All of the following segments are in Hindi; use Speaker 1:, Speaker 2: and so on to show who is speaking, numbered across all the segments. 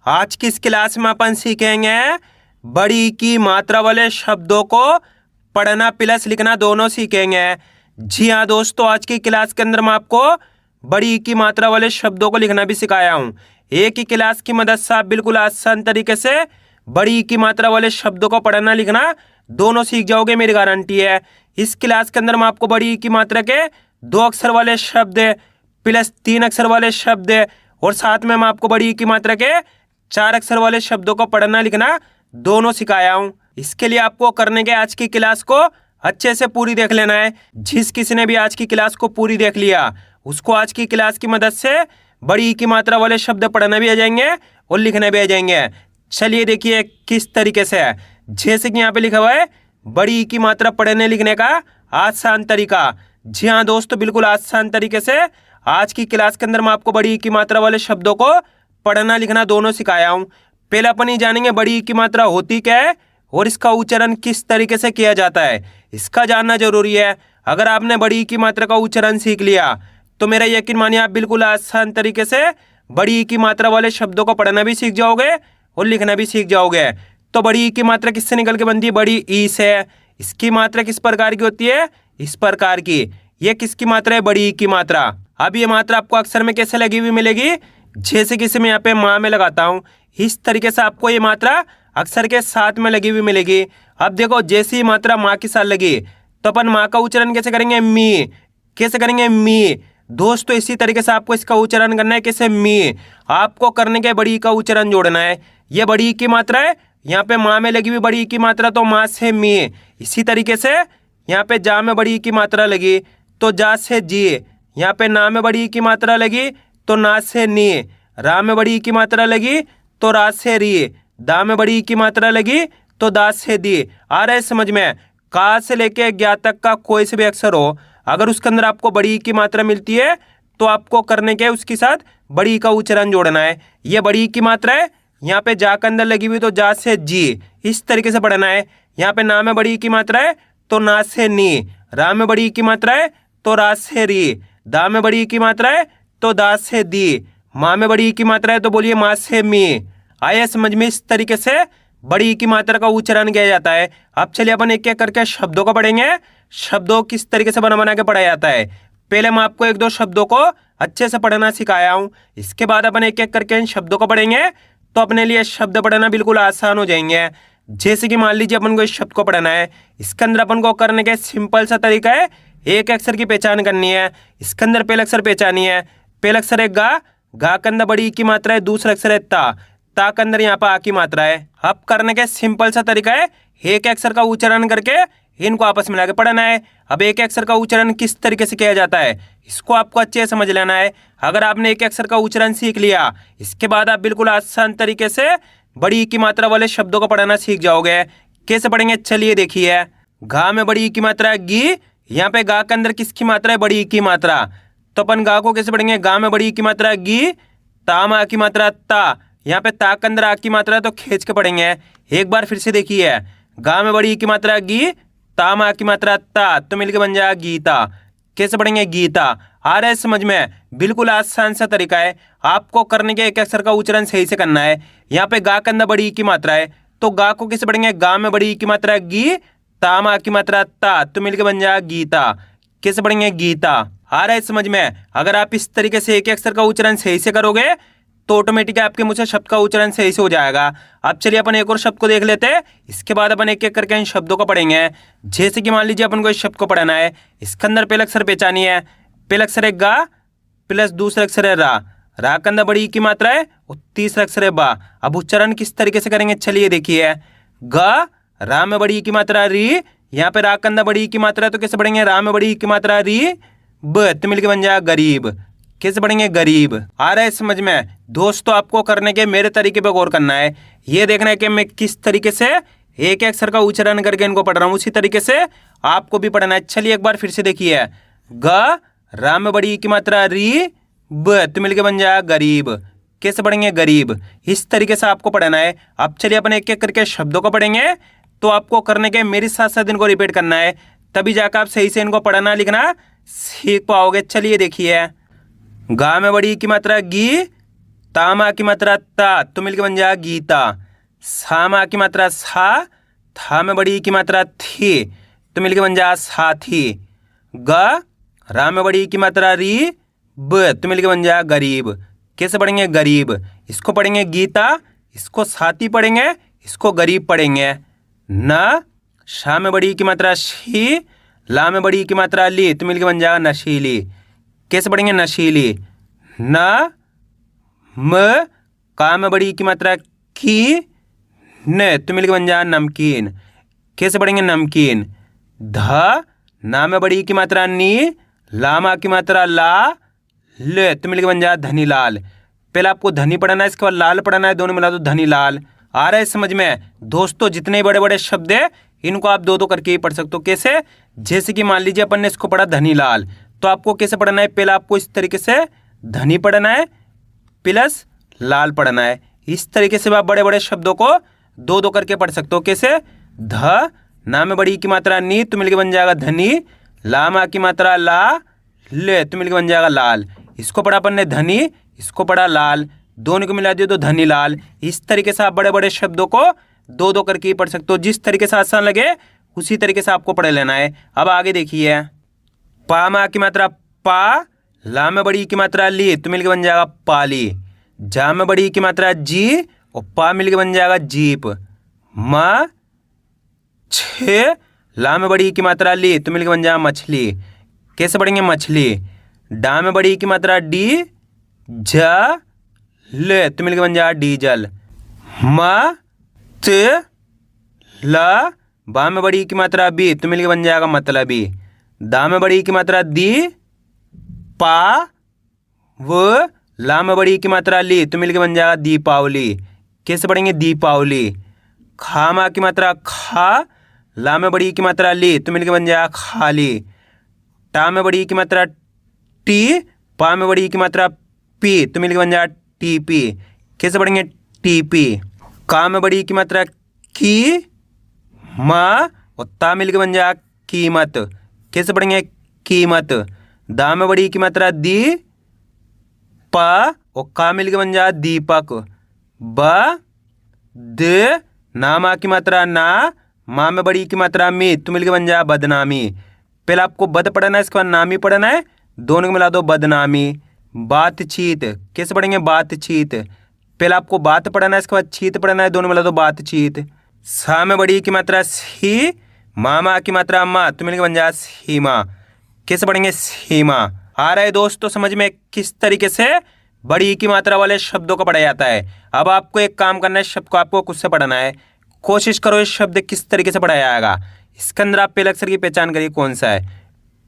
Speaker 1: आज की इस क्लास में अपन सीखेंगे बड़ी की मात्रा वाले शब्दों को पढ़ना प्लस लिखना दोनों सीखेंगे। जी हाँ दोस्तों, आज की क्लास के अंदर मैं आपको बड़ी की मात्रा वाले शब्दों को लिखना भी सिखाया हूँ। एक ही क्लास की मदद से आप बिल्कुल आसान तरीके से बड़ी की मात्रा वाले शब्दों को पढ़ना लिखना दोनों सीख जाओगे, मेरी गारंटी है। इस क्लास के अंदर मैं आपको बड़ी की मात्रा के 2 अक्षर वाले शब्द प्लस 3 अक्षर वाले शब्द और साथ में मैं आपको बड़ी की मात्रा के 4 अक्षर वाले शब्दों को पढ़ना लिखना दोनों सिखाया हूँ। इसके लिए आपको करने के आज की क्लास को अच्छे से पूरी देख लेना है। जिस किसी ने भी आज की क्लास को पूरी देख लिया उसको आज की क्लास की मदद से बड़ी की मात्रा वाले शब्द पढ़ना भी आ जाएंगे और लिखने भी आ जाएंगे। चलिए देखिए किस तरीके से है। जैसे कि यहाँ पे लिखा हुआ है बड़ी की मात्रा पढ़ने लिखने का आसान तरीका। जी हाँ दोस्तों, बिल्कुल आसान तरीके से आज की क्लास के अंदर मैं आपको बड़ी की मात्रा वाले शब्दों को पढ़ना लिखना दोनों सिखाया हूँ। पहले अपन ही जानेंगे बड़ी की मात्रा होती क्या है और इसका उच्चारण किस तरीके से किया जाता है, इसका जानना जरूरी है। अगर आपने बड़ी की मात्रा का उच्चारण सीख लिया तो मेरा यकीन मानिए आप बिल्कुल आसान तरीके से बड़ी की मात्रा वाले शब्दों को पढ़ना भी सीख जाओगे और लिखना भी सीख जाओगे। तो बड़ी की मात्रा किससे निकल के बनती है? बड़ी ई से। इसकी मात्रा किस प्रकार की होती है? इस प्रकार की। ये किसकी मात्रा है? बड़ी की मात्रा। अब ये मात्रा आपको अक्षर में कैसे लगी हुई मिलेगी? जैसे कि मैं यहाँ पे माँ में लगाता हूँ, इस तरीके से आपको ये मात्रा अक्षर के साथ में लगी हुई मिलेगी। अब देखो, जैसी मात्रा माँ के साथ लगी तो अपन माँ का उच्चारण कैसे करेंगे? मी। कैसे करेंगे? मी। दोस्तों इसी तरीके से आपको इसका उच्चारण करना है। कैसे? मी। आपको करने के बड़ी का उच्चारण जोड़ना है। ये बड़ी की मात्रा है, यहाँ पे माँ में लगी हुई बड़ी की मात्रा तो माँ से मी। इसी तरीके से यहाँ पे जा में बड़ी की मात्रा लगी तो जा से जी। यहाँ पे ना में बड़ी की मात्रा लगी तो ना से नी। रा में बड़ी की मात्रा लगी तो रा से री। दा में बड़ी की मात्रा लगी तो दा से दी। आ रहा है समझ में? का से लेके ज्ञा तक का कोई से भी अक्षर हो, अगर उसके अंदर आपको बड़ी की मात्रा मिलती है तो आपको करने के उसके साथ बड़ी का उच्चारण जोड़ना है। ये बड़ी की मात्रा है, यहाँ पे जा के अंदर लगी हुई तो जा से जी। इस तरीके से पढ़ना है। यहाँ पे ना में बड़ी की मात्रा है तो ना से नी। रा में बड़ी की मात्रा है तो रा से री। दा में बड़ी की मात्रा है तो दा से दी। माँ में बड़ी की मात्रा है तो बोलिए माँ से मी। आया समझ में? इस तरीके से बड़ी की मात्रा का उच्चारण किया जाता है। अब चलिए अपन एक एक करके शब्दों को पढ़ेंगे। शब्दों किस तरीके से बना बना के पढ़ाया जाता है। पहले मैं आपको 1-2 शब्दों को अच्छे से पढ़ना सिखाया हूँ। इसके बाद अपन एक एक करके इन शब्दों को पढ़ेंगे तो अपने लिए शब्द पढ़ना बिल्कुल आसान हो जाएंगे। जैसे कि मान लीजिए अपन को इस शब्द को पढ़ना है, इसके अंदर अपन को करने का सिंपल सा तरीका है, एक अक्षर की पहचान करनी है। इसके अंदर पहला अक्षर पहचानी है। पहला अक्षर है गा। गा के अंदर बड़ी की मात्रा है। दूसरा अक्षर है ता। ता के अंदर यहाँ पर आ की मात्रा है। अब करने का सिंपल सा तरीका है, एक अक्षर का उच्चारण करके इनको आपस में लाके पढ़ना है। अब एक अक्षर का उच्चारण किस तरीके से किया जाता है इसको आपको अच्छे से समझ लेना है। अगर आपने एक अक्षर का उच्चारण सीख लिया, इसके बाद आप बिल्कुल आसान तरीके से बड़ी की मात्रा वाले शब्दों को पढ़ना सीख जाओगे। कैसे पढ़ेंगे? चलिए देखिए। घा में बड़ी की मात्रा है गी। यहाँ पे गा के अंदर किसकी मात्रा है? बड़ी की मात्रा। तो अपन गा को कैसे पढ़ेंगे? गा में बड़ी की मात्रा है गी। ता में आ की मात्रा ता। यहाँ पे ता के अंदर आ की मात्रा तो खींच के पढ़ेंगे। एक बार फिर से देखिए। गा में बड़ी की मात्रा है गी। ता में आ की मात्रा ता, तो मिलके बन जाएगा गीता। कैसे पढ़ेंगे? गीता। आ रहा है समझ में? बिल्कुल आसान सा तरीका है। आपको करने के एक अक्षर का उच्चारण सही से करना है। यहाँ पे गा के अंदर बड़ी की मात्रा है तो गा को कैसे पढ़ेंगे? गा में बड़ी की मात्रा है गी। ता में आ की मात्रा ता, तो मिलके बन जाएगा गीता। कैसे पढ़ेंगे? गीता। आ रहा है समझ में? अगर आप इस तरीके से एक अक्षर का उच्चारण सही से करोगे तो ऑटोमेटिक आपके मुंह से शब्द का उच्चारण सही से हो जाएगा। अब चलिए अपन एक और शब्द को देख लेते हैं। इसके बाद अपन एक एक करके इन शब्दों को पढ़ेंगे। जैसे कि मान लीजिए अपन को इस शब्द को पढ़ना है, इसके अंदर पहला अक्षर पहचानी है। पहला अक्षर है गा प्लस दूसरा अक्षर है रा। रा के अंदर बड़ी की मात्रा है और तीसरा अक्षर है बा। अब उच्चारण किस तरीके से करेंगे? चलिए देखिए। गा, रा में बड़ी की मात्रा री। यहाँ पे रा के अंदर बड़ी की मात्रा है तो कैसे पढ़ेंगे? रा में बड़ी की मात्रा री ब, तो मिलकर बन जाएगा गरीब। कैसे पढ़ेंगे? गरीब। आ रहा है समझ में? दोस्तों आपको करने के मेरे तरीके पे गौर करना है। ये देखना है कि मैं किस तरीके से एक अक्षर का उच्चारण करके इनको पढ़ रहा हूँ, उसी तरीके से आपको भी पढ़ना है। चलिए एक बार फिर से देखिए। ग, रा में बड़ी की मात्रा री ब, तो मिलके बन जाएगा गरीब। कैसे पढ़ेंगे? गरीब। इस तरीके से आपको पढ़ना है। अब चलिए अपन एक एक करके शब्दों को पढ़ेंगे तो आपको करने के मेरे साथ साथ इनको रिपीट करना है, तभी जाकर आप सही से इनको पढ़ना लिखना सीख पाओगे। चलिए देखिए। गा में बड़ी की मात्रा गी। तामा की मात्रा ता, तो मिलके बन जाएगा गीता। सामा की मात्रा सा, था में बड़ी की मात्रा थी, तो मिलके बन जाएगा साथी। ग, रा में बड़ी की मात्रा री, ब, तो मिलके बन जाएगा गरीब। कैसे पढ़ेंगे? गरीब। इसको पढ़ेंगे गीता, इसको साथी पढ़ेंगे, इसको गरीब पढ़ेंगे। न, शा में बड़ी की मात्रा शी, ला में बड़ी की मात्रा ली, तो मिलके बन जाएगा नशीली। कैसे पढ़ेंगे? नशीली। न, म, का में बड़ी की मात्रा की, न, तो मिलके बन जाएगा नमकीन। कैसे पढ़ेंगे? नमकीन। ध, ना में बड़ी की मात्रा नी, लामा की मात्रा ला, ले, तो मिलके बन जाएगा धनीलाल। पहले आपको धनी पढ़ना है, इसके बाद लाल पढ़ना है, दोनों मिला दो धनीलाल। आ रहा है समझ में? दोस्तों जितने बड़े बड़े शब्द है इनको आप दो दो करके ही पढ़ सकते हो। कैसे? जैसे कि मान लीजिए अपन ने इसको पढ़ा धनीलाल, तो आपको कैसे पढ़ना है? पहले आपको इस तरीके से धनी पढ़ना है प्लस लाल पढ़ना है। इस तरीके से आप बड़े बड़े शब्दों को दो दो करके पढ़ सकते हो। कैसे? ध, ना में बड़ी की मात्रा नी, तो मिलके बन जाएगा धनी, लामा की मात्रा ला, ले, तो मिलके बन जाएगा लाल। इसको पढ़ा अपन ने धनी, इसको पढ़ा लाल, दोनों को मिला दिया तो धनी लाल। इस तरीके से आप बड़े बड़े शब्दों को दो दो करके ही पढ़ सकते हो। जिस तरीके से आसान लगे उसी तरीके से आपको पढ़ लेना है। अब आगे देखिए, पा मा की मात्रा पा, ला में बड़ी की मात्रा ली, तो मिलके बन जाएगा पाली। जा में बड़ी की मात्रा जी, और पा मिलके बन जाएगा जीप। म, छे, ला में बड़ी की मात्रा ली, तो मिलके बन जाएगा मछली। कैसे पढ़ेंगे? मछली। डा में बड़ी की मात्रा डी, जा, ले, तो मिलके बन जाएगा डीजल। म, त, ला, बा में बड़ी की मात्रा बी, तो मिलके बन जाएगा मतलबी। दा में बड़ी की मात्रा दी, पा, व, ला में बड़ी की मात्रा ली, तो मिलके बन जाएगा दीपावली। कैसे पढ़ेंगे? दीपावली। खा मा की मात्रा खा, ला में बड़ी की मात्रा ली, तो मिलके बन जाएगा खाली। टा में बड़ी की मात्रा टी, पा में बड़ी की मात्रा पी, तो मिलके बन जाएगा टीपी। कैसे पढ़ेंगे? टीपी। का में बड़ी की मात्रा की, मा, और ता मिलके बन जाएगा कीमत। कैसे पढ़ेंगे? कीमत। दा में बड़ी की मात्रा दी, पा, और का मिलके बन जाएगा दीपक। ब, द, ना मा की मात्रा ना, माँ में बड़ी की मात्रा मी, तो मिलके बन जाएगा बदनामी। पहले आपको बद पढ़ना है, इसके बाद नामी पढ़ना है, दोनों को मिला दो बदनामी। बातचीत। कैसे पढ़ेंगे? बातचीत। पहले आपको बात पढ़ना है, इसके बाद चीत पढ़ना है, दोनों मिला दो बातचीत। सा में बड़ी की मात्रा सी, मामा की मात्रा मा, तो मिलके बन जाएगा सीमा। कैसे पढ़ेंगे? सीमा। आ रहा है दोस्तों समझ में किस तरीके से बड़ी की मात्रा वाले शब्दों को पढ़ा जाता है। अब आपको एक काम करना है, शब्द को आपको खुद से पढ़ना है। कोशिश करो इस शब्द किस तरीके से पढ़ाया जाएगा। इसके अंदर आप पहले अक्षर की पहचान करिए कौन सा है,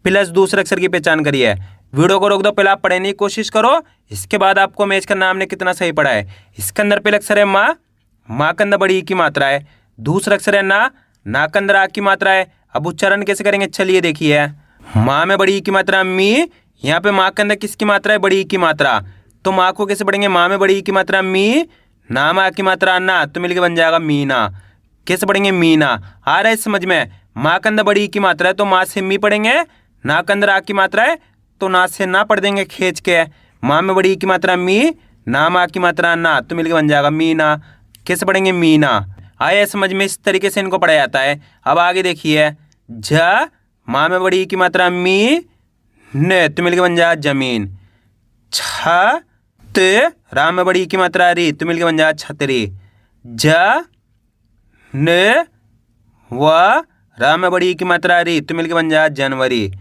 Speaker 1: प्लस दूसरे अक्षर की पहचान करिए। वीडियो को रोक दो, पहले आप पढ़ने की कोशिश करो, इसके बाद आपको मैच करना हमने कितना सही पढ़ा है। इसके अंदर पहले अक्षर है माँ, माँ के अंदर बड़ी की मात्रा है। दूसरा अक्षर है ना के अंदर आ की मात्रा है। अब उच्चारण कैसे करेंगे चलिए देखिए। माँ में बड़ी की मात्रा मी, यहाँ पे माँ के अंदर किसकी मात्रा है? बड़ी की मात्रा। तो माँ को कैसे पढ़ेंगे? माँ में बड़ी की मात्रा मी, ना माँ की मात्रा ना, तो मिलके बन जाएगा मीना। कैसे पढ़ेंगे? मीना। आ रहा है समझ में? माँ के अंदर बड़ी की मात्रा है तो माँ से मी पढ़ेंगे, ना के अंदर आ की मात्रा है तो ना से ना पढ़ देंगे खींच के। माँ में बड़ी की मात्रा मी, ना माँ की मात्रा ना, तो मिलके बन जाएगा मीना। कैसे पढ़ेंगे? मीना। आया समझ में? इस तरीके से इनको पढ़ा जाता है। अब आगे देखिए, झ, माँ में बड़ी की मात्रा मी, न, तो मिलके बन जाएगा जमीन। छ, त, रा में बड़ी की मात्रा री, तो मिलके बन जाएगा छतरी। ज, न, व, रा में बड़ी की मात्रा री, तो मिलके बन जाएगा जनवरी।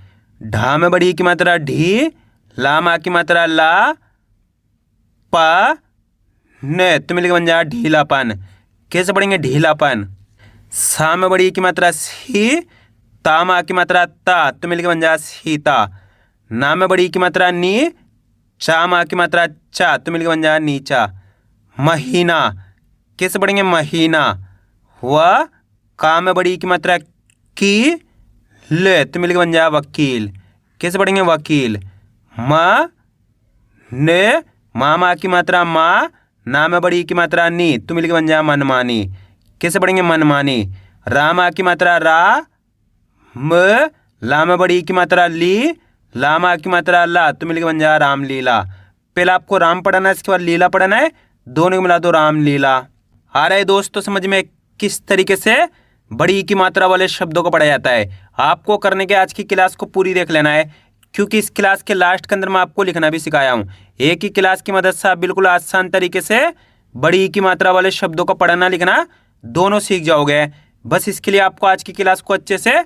Speaker 1: ढा में बड़ी की मात्रा ढी, ला मा की मात्रा ला, पा, न, तो मिलके बन जाएगा ढीलापन। कैसे पढ़ेंगे? ढीलापन। सा में बड़ी की मात्रा सी, ता मा की मात्रा ता, तो मिलके बन जाएगा सीता। ना में बड़ी की मात्रा नी, चा मा की मात्रा चा, तो मिलके बन जाएगा नीचा। महीना। कैसे पढ़ेंगे? महीना। व, का में बड़ी की मात्रा की, ले, तो मिलके बन जाएगा वकील। कैसे पढ़ेंगे? वकील। म, ने, मामा की मात्रा माँ, ना में बड़ी की मात्रा नी, तो मिलके बन जाएगा मनमानी। कैसे पढ़ेंगे? मनमानी। रामा की मात्रा रा, म, ला में बड़ी की मात्रा ली, लामा की मात्रा ला, तो मिलके बन जाएगा रामलीला। पहले आपको राम पढ़ना है, इसके बाद लीला पढ़ना है, दोनों को मिला दो रामलीला। आ रहा है दोस्तों समझ में किस तरीके से बड़ी की मात्रा वाले शब्दों को पढ़ा जाता है। आपको करने के आज की क्लास को पूरी देख लेना है, क्योंकि इस क्लास के लास्ट के अंदर मैं आपको लिखना भी सिखाया हूँ। एक ही क्लास की मदद से आप बिल्कुल आसान तरीके से बड़ी की मात्रा वाले शब्दों को पढ़ना लिखना दोनों सीख जाओगे। बस इसके लिए आपको आज की क्लास को अच्छे से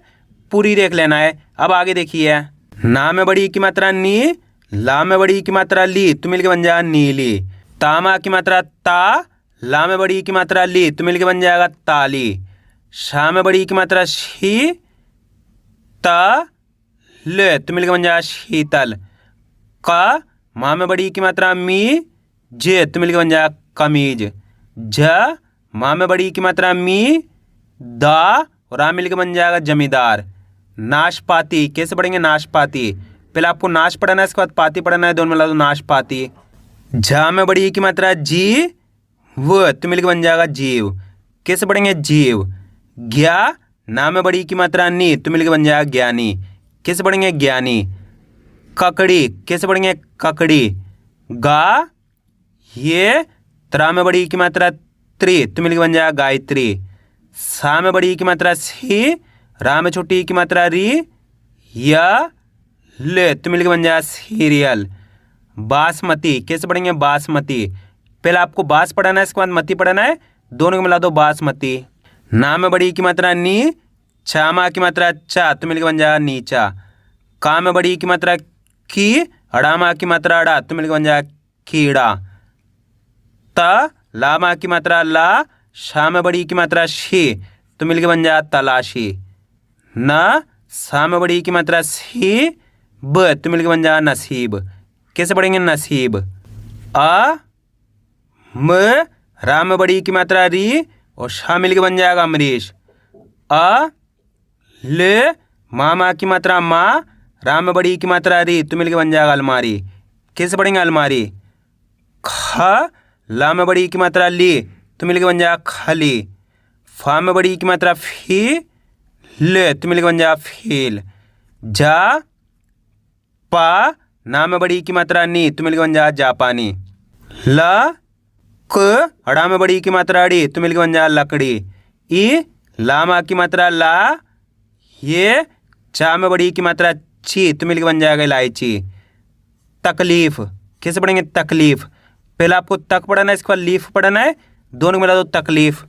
Speaker 1: पूरी देख लेना है। अब आगे देखिए, ना में बड़ी की मात्रा नी, ला में बड़ी की मात्रा ली, तो मिलके बन जाएगा नीली। तामा की मात्रा ता, ला में बड़ी की मात्रा ली, तो मिलके बन जाएगा ताली। शा में बड़ी की मात्रा शी, ता ले, तो मिलके बन जाएगा शीतल। का माँ में बड़ी की मात्रा मी, जे, तो मिलके बन जाएगा कमीज। ज माँ में बड़ी की मात्रा मी, दा और आ मिलके बन जाएगा जमींदार। नाशपाती कैसे पढ़ेंगे? नाशपाती। पहले आपको नाश पढ़ना है, इसके बाद पाती पढ़ना है, दोनों मिला दो नाशपाती। झा में बड़ी की मात्रा जी, वो, तो मिलके बन जाएगा जीव। कैसे पढ़ेंगे? जीव। ज्ञा ना में बड़ी की मात्रा नी, तो मिलके बन जाएगा ज्ञानी। कैसे पढ़ेंगे? ज्ञानी। ककड़ी कैसे पढ़ेंगे? ककड़ी। गा ये त्रा में बड़ी की मात्रा त्रि, तो मिलके बन जाएगा गायत्री। सा में बड़ी की मात्रा सी, रा में छोटी की मात्रा री, या ले, तो मिलके बन जाएगा सीरियल। बासमती कैसे पढ़ेंगे? बासमती। पहले आपको बास पढ़ना है, इसके बाद मती पढ़ना है, दोनों को मिला दो बासमती। ना में बड़ी की मात्रा नी, चा मा की मात्रा चा, तो मिलके बन जाएगा नीचा। का में बड़ी की मात्रा की, अड़ा मा की मात्रा अड़ा, तो मिलके बन जाएगा कीड़ा। त ला मा की मात्रा ला, शा में बड़ी की मात्रा शी, तो मिलके बन जाएगा तलाशी। न सा में बड़ी की मात्रा सी, ब, तो मिलके बन जाएगा नसीब। कैसे पढ़ेंगे? नसीब। अ म रा में बड़ी की मात्रा री और शा मिलके बन जाएगा अमरीश। अ ले मा की मात्रा माँ, रा में बड़ी की मात्रा री, तो मिलके बन जाएगा अलमारी। कैसे पढ़ेंगे? अलमारी। ख ला में बड़ी की मात्रा ली, तो मिलके बन जाएगा खली। फा में बड़ी की मात्रा फी, ले, तो मिलके बन जाएगा फील। जा पा ना में बड़ी की मात्रा नी, तो मिलके बन जाएगा जापानी। ल क अड़ा में बड़ी की मात्रा अड़ी, तो मिलके बन जाएगा लकड़ी। ई ला मा की मात्रा ला, ये चा में बड़ी की मात्रा ची, तो मिलके बन जाएगा इलायची। तकलीफ कैसे पढ़ेंगे? तकलीफ। पहले आपको तक पढ़ना है, इसके बाद लीफ पढ़ना है, दोनों को मिला दो तकलीफ।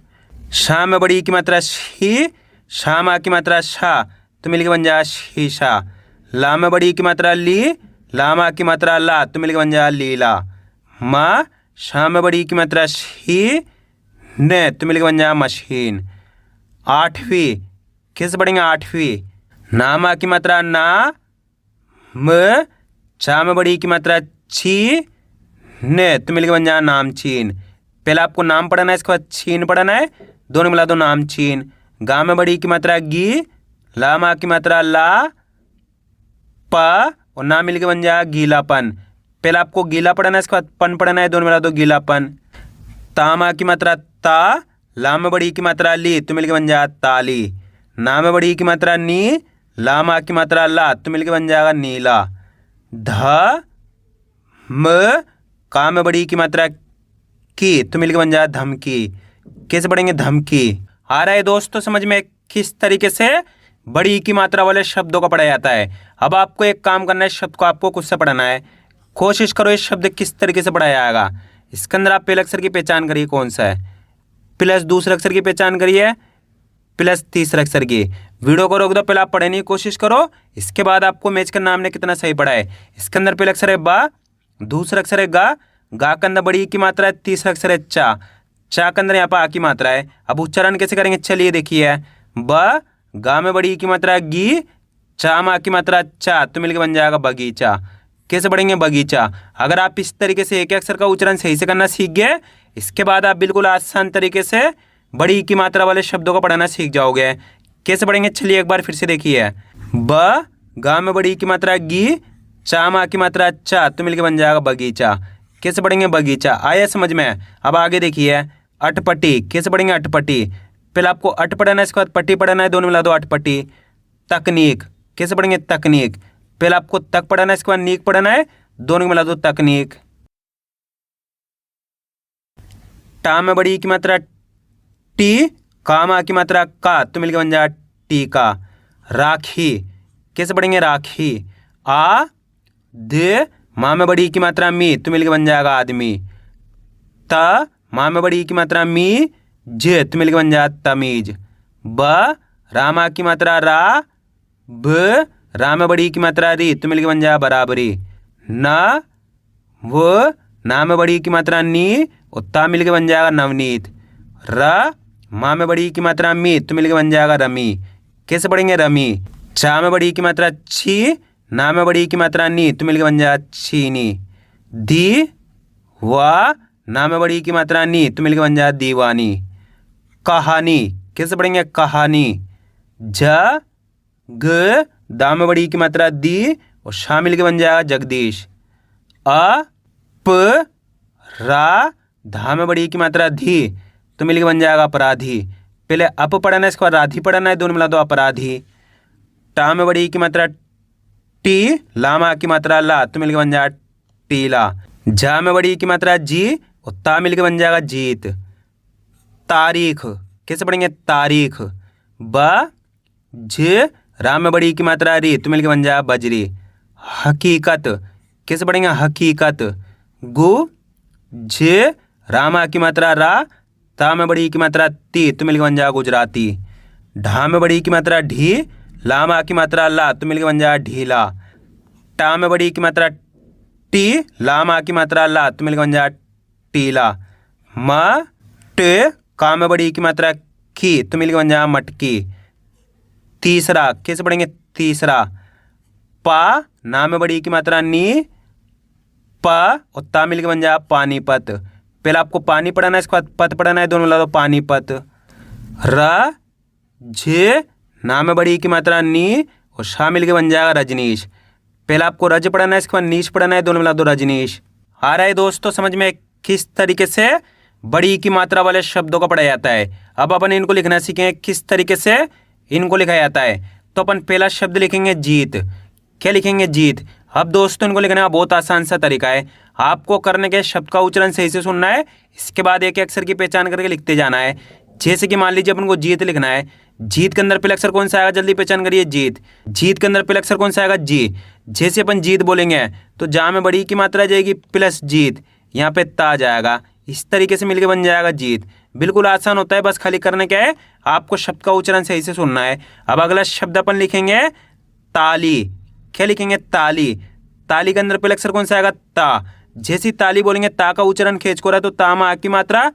Speaker 1: शा में बड़ी की मात्रा शी, शा मा की मात्रा शा, तो मिलके बन जाएगा शीशा। ला में बड़ी की मात्रा ली, ला मा की मात्रा ला, तो मिलके बन जाएगा लीला। माँ शा में बड़ी की मात्रा शी, ने, तो मिलके बन जाएगा मशीन। आठवीं कैसे पढ़ेंगे? आठवीं। ना मा की मात्रा ना, म चा में बड़ी की मात्रा छी, ने, तो मिलके बन जाएगा नामचीन। पहले आपको नाम पढ़ना है, इसके बाद छीन पढ़ना है, दोनों मिला दो नामचीन। गा में बड़ी की मात्रा गी, ला मा की मात्रा ला, प और ना मिलके बन जाएगा गीलापन। पहले आपको गीला पढ़ना है, इसके बाद पन पढ़ना है, दोनों मिला दो गीलापन। ता मा की मात्रा ता, ला में बड़ी की मात्रा ली, तो मिलके बन जाएगा ताली। ना में बड़ी की मात्रा नी, ला मा की मात्रा ला, तो मिलके बन जाएगा नीला। ध म का में बड़ी की मात्रा की, तो मिलके बन जाएगा धमकी। कैसे पढ़ेंगे? धमकी। आ रहा है दोस्तों समझ में किस तरीके से बड़ी की मात्रा वाले शब्दों का पढ़ा जाता है। अब आपको एक काम करना है, शब्द को आपको खुद से पढ़ना है। कोशिश करो इस शब्द किस तरीके से पढ़ाया जाएगा। इसके अंदर आप पहले अक्षर की पहचान करिए कौन सा है, प्लस दूसरे अक्षर की पहचान करिए, प्लस तीसरे अक्षर की। वीडियो को रोक दो, पहले आप पढ़ने की कोशिश करो, इसके बाद आपको मैच करना हमने कितना सही पढ़ा है। इसके अंदर पहले अक्षर है बा, दूसरा अक्षर है गा, गा के अंदर बड़ी की मात्रा है, तीसरा अक्षर है चा, चा के अंदर यहाँ पर आ की मात्रा है। अब उच्चारण कैसे करेंगे? चलिए देखिए, ब गा में बड़ी की मात्रा गी, चा में आ की मात्रा चा, तो मिलकर बन जाएगा बगीचा। कैसे पढ़ेंगे? बगीचा। अगर आप इस तरीके से एक अक्षर का उच्चारण सही से करना सीख गए, इसके बाद आप बिल्कुल आसान तरीके से बड़ी की मात्रा वाले शब्दों को पढ़ना सीख जाओगे। कैसे पढ़ेंगे? चलिए एक बार फिर से देखिए, ब गा में बड़ी की मात्रा गी, चा में आ की मात्रा चा, तो मिलकर बन जाएगा बगीचा। कैसे पढ़ेंगे? बगीचा। आया समझ में? अब आगे देखिए, अटपटी। कैसे पढ़ेंगे? अटपटी। पहले आपको अट पढ़ना है, इसके बाद पट्टी पढ़ना है, दोनों मिला दो अटपटी। तकनीक। कैसे पढ़ेंगे? तकनीक। पहले आपको तक पढ़ना है, इसके बाद नीक पढ़ना है, दोनों मिला दो तकनीक। टा में बड़ी की मात्रा टी, का में की मात्रा का, तो मिलके बन जाएगा टीका। राखी कैसे पढ़ेंगे? राखी। आ दे माँ में बड़ी की मात्रा मी, तो मिलके बन जाएगा आदमी। त माँ में बड़ी की मात्रा मी जे, तो मिलके बन जाएगा तमीज। ब रामा की मात्रा रा, ब रा में बड़ी की मात्रा री, तो मिलके बन जाएगा बराबरी। न वो ना में बड़ी की मात्रा नी, उत्ता मिलके बन जाएगा नवनीत। र माँ में बड़ी की मात्रा मी, तो मिलके बन जाएगा रमी। कैसे पढ़ेंगे? रमी। चा में बड़ी की मात्रा छी, ना में बड़ी की मात्रा नी, तो मिलके बन जाएगा छीनी। दी वा ना में बड़ी की मात्रा नी, तो मिलके बन जाएगा दीवानी। कहानी कैसे पढ़ेंगे? कहानी। ज ग दा में बड़ी की मात्रा दी, और शा मिलके बन जाएगा जगदीश। अ प रा धा में बड़ी की मात्रा धी, तो मिलके बन जाएगा अपराधी। पहले अप पढ़ना है, इसके बाद राधी पढ़ना है, दोनों मिला दो अपराधी। टा में बड़ी की मात्रा टी, लामा की मात्रा ला, तो मिलके बन जाएगा टीला। जा में बड़ी की मात्रा जी, और ता मिलके बन जाएगा जीत। तारीख कैसे पढ़ेंगे? तारीख। ब ज रा में बड़ी की मात्रा री, तो मिलके बन जाएगा बजरी। हकीकत कैसे पढ़ेंगे? हकीकत। गु ज रामा की मात्रा रा, ता में बड़ी की मात्रा ती, तो मिलके बन जाएगा गुजराती। ढा में बड़ी की मात्रा ढी, लामा की मात्रा ला, तो मिलके बन जाएगा ढीला। टा में बड़ी की मात्रा टी, लामा की मात्रा ला, तो मिलके बन जाएगा टीला। म ट का में बड़ी की मात्रा की, तो मिलके बन जाएगा मटकी। तीसरा कैसे पढ़ेंगे? तीसरा। पा ना में बड़ी की मात्रा नी, प और ता मिलके बन जाएगा पानीपत। पहले आपको पानी पढ़ाना है, इसके बाद पत पढ़ाना है, दोनों मिला दो पानीपत। र झे ना में बड़ी की मात्रा नी, और शा मिलके बन जाएगा रजनीश। पहले आपको रज पढ़ाना है, इसके बाद नीश पढ़ाना है, दोनों मिला दो रजनीश। आ रहा है दोस्तों समझ में किस तरीके से बड़ी की मात्रा वाले शब्दों को पढ़ा जाता है। अब अपन इनको लिखना सीखेंगे किस तरीके से इनको लिखा जाता है। तो अपन पहला शब्द लिखेंगे जीत। क्या लिखेंगे? जीत। अब दोस्तों इनको लिखने का बहुत आसान सा तरीका है। आपको करने के शब्द का उच्चारण सही से सुनना है, इसके बाद एक अक्षर की पहचान करके लिखते जाना है। जैसे कि मान लीजिए अपन को जीत लिखना है, जीत के अंदर पहला अक्षर कौन सा आएगा? जल्दी पहचान करिए। जीत। जीत के अंदर पहला अक्षर कौन सा आएगा? जी। जैसे अपन जीत बोलेंगे तो जा में बड़ी की मात्रा जाएगी प्लस जीत, यहाँ पे ता जाएगा। इस तरीके से मिलके बन जाएगा जीत। बिल्कुल आसान होता है, बस खाली करने क्या है, आपको शब्द का उच्चारण सही से सुनना है। अब अगला शब्द अपन लिखेंगे ताली। क्या लिखेंगे? ताली। ताली के अंदर पहले अक्षर कौन सा आएगा? ता। जैसी ताली बोलेंगे ता का उच्चारण खींच को रहा है, तो ता में आ की मात्रा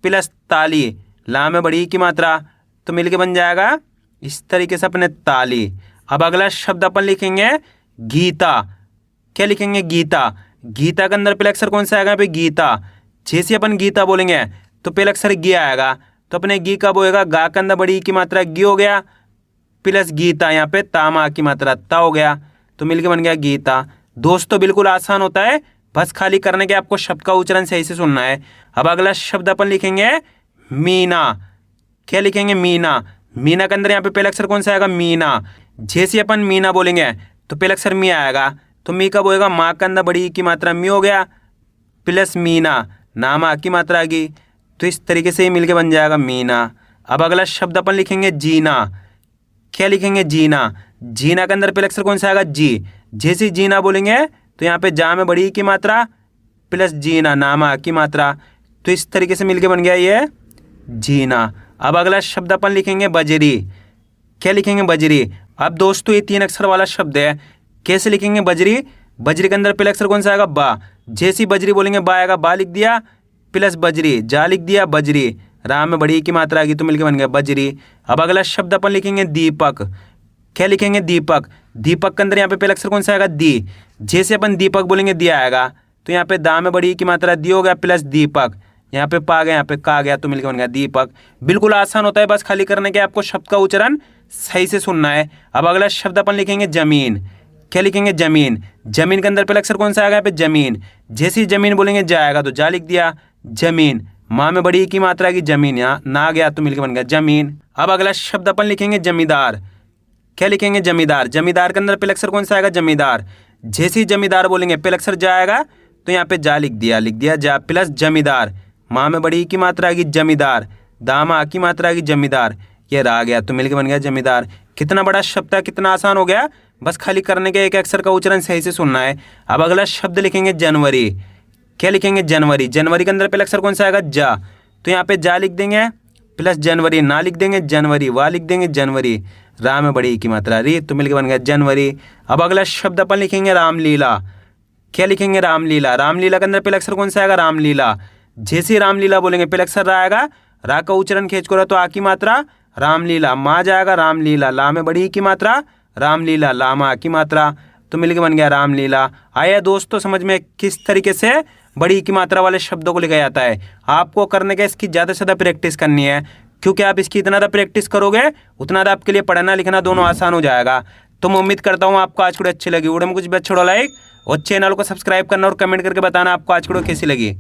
Speaker 1: प्लस ताली, ला में बड़ी की मात्रा, तो मिलके बन जाएगा इस तरीके से अपने ताली। अब अगला शब्द अपन लिखेंगे गीता। क्या लिखेंगे? गीता। गीता के अंदर पहले अक्षर कौन सा आएगा? पे गीता। जैसे अपन गीता बोलेंगे तो पहले अक्षर गी आएगा, तो अपने गी कब होएगा? गा के अंदर बड़ी की मात्रा गी हो गया, प्लस गीता, यहाँ पे तामा की मात्रा ता हो गया, तो मिलके बन गया गीता। दोस्तों बिल्कुल आसान होता है, बस खाली करने के आपको शब्द का उच्चारण सही से सुनना है। अब अगला शब्द अपन लिखेंगे मीना। क्या लिखेंगे? मीना। मीना के अंदर यहाँ पे पहला अक्षर कौन सा आएगा? मीना। जैसे अपन मीना बोलेंगे तो पहला अक्षर मी आएगा, तो मी कब होएगा? माँ के अंदर बड़ी की मात्रा मी हो गया, प्लस मीना, नामा की मात्रा आ गई, तो इस तरीके से ही मिलके बन जाएगा मीना। अब अगला शब्द अपन लिखेंगे जीना। क्या लिखेंगे? जीना। जीना के अंदर पहले अक्षर कौन सा आएगा? जी। जैसे जीना बोलेंगे तो यहाँ पे जा में बड़ी की मात्रा प्लस जीना, नामा की मात्रा, तो इस तरीके से मिलके बन गया ये जीना। अब अगला शब्द अपन लिखेंगे बजरी। क्या लिखेंगे? बजरी। अब दोस्तों ये 3 अक्षर वाला शब्द है, कैसे लिखेंगे? बजरी। बजरी के अंदर पहले अक्षर कौन सा आएगा? बा। जैसी बजरी बोलेंगे बा आएगा, बा लिख दिया, प्लस बजरी, जा लिख दिया, बजरी, राम में बड़ी की मात्रा आ गई, तो मिलके बन गया बजरी। अब अगला शब्द अपन लिखेंगे दीपक। क्या लिखेंगे? दीपक। दीपक के अंदर यहाँ पे पहला अक्षर कौन सा आएगा? दी। जैसे अपन दीपक बोलेंगे दिया आएगा, तो यहाँ पे दा में बड़ी की मात्रा दी हो गया, प्लस दीपक, यहाँ पे पा गया, यहाँ पे का गया, तो मिलके बन गया दीपक। बिल्कुल आसान होता है, बस खाली करने के आपको शब्द का उच्चारण सही से सुनना है। अब अगला शब्द अपन लिखेंगे जमीन। क्या लिखेंगे? जमीन। जमीन के अंदर पहला अक्षर कौन सा आएगा? यहाँ पे जमीन। जैसी जमीन बोलेंगे जाएगा, तो जा लिख दिया, जमीन, माँ में बड़ी की मात्रा की जमीन, यहाँ ना गया, तो मिलके बन गया जमीन। अब अगला शब्द अपन लिखेंगे जमींदार। क्या लिखेंगे? जमींदार। जमींदार के अंदर पहला अक्षर कौन सा आएगा? जमींदार। जैसे ही जमींदार बोलेंगे पहला अक्षर जा आएगा, तो यहाँ पे जा लिख दिया, जा, प्लस जमींदार, माँ में बड़ी की मात्रा आएगी जमींदार, दामा की मात्रा आएगी जमींदार, ये रहा गया तो मिलके बन गया जमींदार। कितना बड़ा शब्द है, कितना आसान हो गया, बस खाली करने के एक अक्षर का उच्चारण सही से सुनना है। अब अगला शब्द लिखेंगे जनवरी। क्या लिखेंगे? जनवरी। जनवरी के अंदर पहला अक्षर कौन सा आएगा? जा, तो यहाँ पे जा लिख देंगे प्लस जनवरी, ना लिख देंगे जनवरी, वाह लिख देंगे जनवरी, रा में बड़ी की मात्रा री, तो मिलके बन गया जनवरी। अब अगला शब्द अपन लिखेंगे रामलीला। क्या लिखेंगे? रामलीला। रामलीला के अंदर पहला अक्षर कौन सा आएगा? रामलीला। जैसे रामलीला बोलेंगे पहला अक्षर रा आएगा, रा का उच्चारण खींच करो तो आ की मात्रा रामलीला, माँ जाएगा रामलीला, ला में बड़ी की मात्रा रामलीला, लामा की मात्रा, तो मिलके बन गया रामलीला। आया दोस्तों समझ में किस तरीके से बड़ी की मात्रा वाले शब्दों को लिखा जाता है? आपको करने का इसकी ज़्यादा से ज़्यादा प्रैक्टिस करनी है, क्योंकि आप इसकी इतना ज़्यादा प्रैक्टिस करोगे उतना ज़्यादा आपके लिए पढ़ना लिखना दोनों आसान हो जाएगा। तो मैं उम्मीद करता हूँ आपको आज वीडियो अच्छी लगी। वीडियो में कुछ भी अच्छा लाइक और चैनल को सब्सक्राइब करना और कमेंट करके बताना आपको आज वीडियो कैसी लगी।